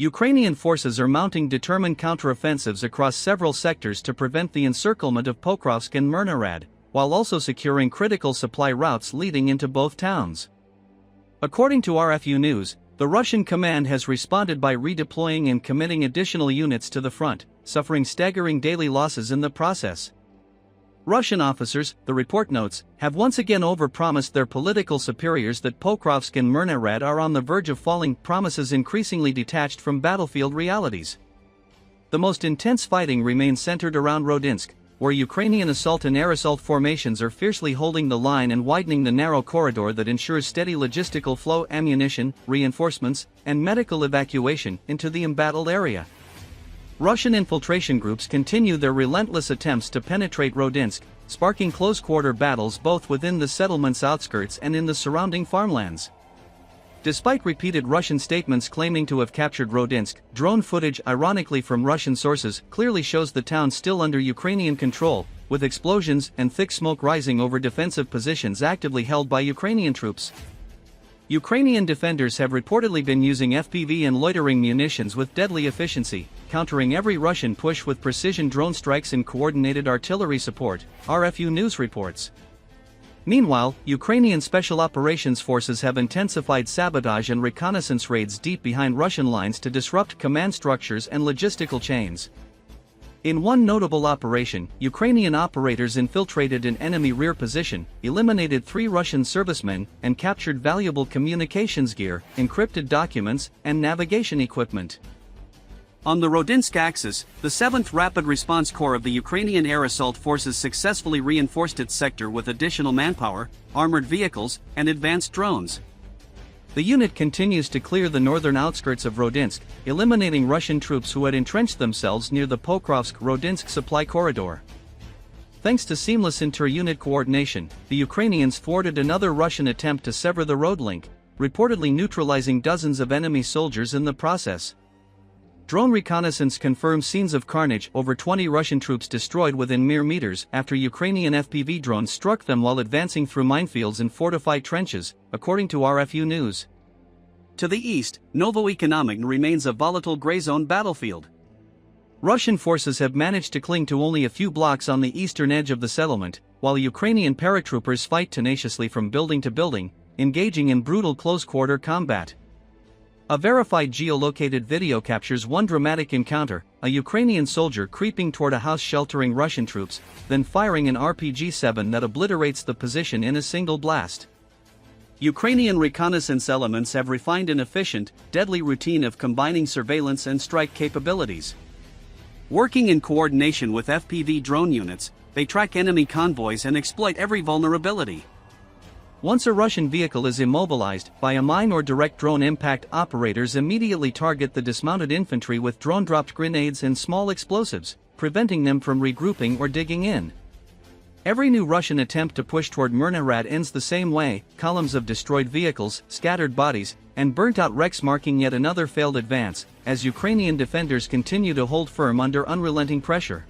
Ukrainian forces are mounting determined counteroffensives across several sectors to prevent the encirclement of Pokrovsk and Myrnohrad, while also securing critical supply routes leading into both towns. According to RFU News, the Russian command has responded by redeploying and committing additional units to the front, suffering staggering daily losses in the process. Russian officers, the report notes, have once again overpromised their political superiors that Pokrovsk and Myrnohrad are on the verge of falling, promises increasingly detached from battlefield realities. The most intense fighting remains centered around Rodynske, where Ukrainian assault and air assault formations are fiercely holding the line and widening the narrow corridor that ensures steady logistical flow, ammunition, reinforcements, and medical evacuation into the embattled area. Russian infiltration groups continue their relentless attempts to penetrate Rodynske, sparking close-quarter battles both within the settlement's outskirts and in the surrounding farmlands. Despite repeated Russian statements claiming to have captured Rodynske, drone footage, ironically from Russian sources, clearly shows the town still under Ukrainian control, with explosions and thick smoke rising over defensive positions actively held by Ukrainian troops. Ukrainian defenders have reportedly been using FPV and loitering munitions with deadly efficiency, countering every Russian push with precision drone strikes and coordinated artillery support, RFU News reports. Meanwhile, Ukrainian Special Operations Forces have intensified sabotage and reconnaissance raids deep behind Russian lines to disrupt command structures and logistical chains. In one notable operation, Ukrainian operators infiltrated an enemy rear position, eliminated 3 Russian servicemen, and captured valuable communications gear, encrypted documents, and navigation equipment. On the Rodynske axis, the 7th Rapid Response Corps of the Ukrainian Air Assault Forces successfully reinforced its sector with additional manpower, armored vehicles, and advanced drones. The unit continues to clear the northern outskirts of Rodynske, eliminating Russian troops who had entrenched themselves near the Pokrovsk-Rodynske supply corridor. Thanks to seamless inter-unit coordination, the Ukrainians thwarted another Russian attempt to sever the road link, reportedly neutralizing dozens of enemy soldiers in the process. Drone reconnaissance confirms scenes of carnage, over 20 Russian troops destroyed within mere meters after Ukrainian FPV drones struck them while advancing through minefields and fortified trenches, according to RFU News. To the east, Novoeconomic remains a volatile gray zone battlefield. Russian forces have managed to cling to only a few blocks on the eastern edge of the settlement, while Ukrainian paratroopers fight tenaciously from building to building, engaging in brutal close-quarter combat. A verified geolocated video captures one dramatic encounter, a Ukrainian soldier creeping toward a house sheltering Russian troops, then firing an RPG-7 that obliterates the position in a single blast. Ukrainian reconnaissance elements have refined an efficient, deadly routine of combining surveillance and strike capabilities. Working in coordination with FPV drone units, they track enemy convoys and exploit every vulnerability. Once a Russian vehicle is immobilized by a mine or direct drone impact, operators immediately target the dismounted infantry with drone-dropped grenades and small explosives, preventing them from regrouping or digging in. Every new Russian attempt to push toward Myrnohrad ends the same way: columns of destroyed vehicles, scattered bodies, and burnt-out wrecks marking yet another failed advance, as Ukrainian defenders continue to hold firm under unrelenting pressure.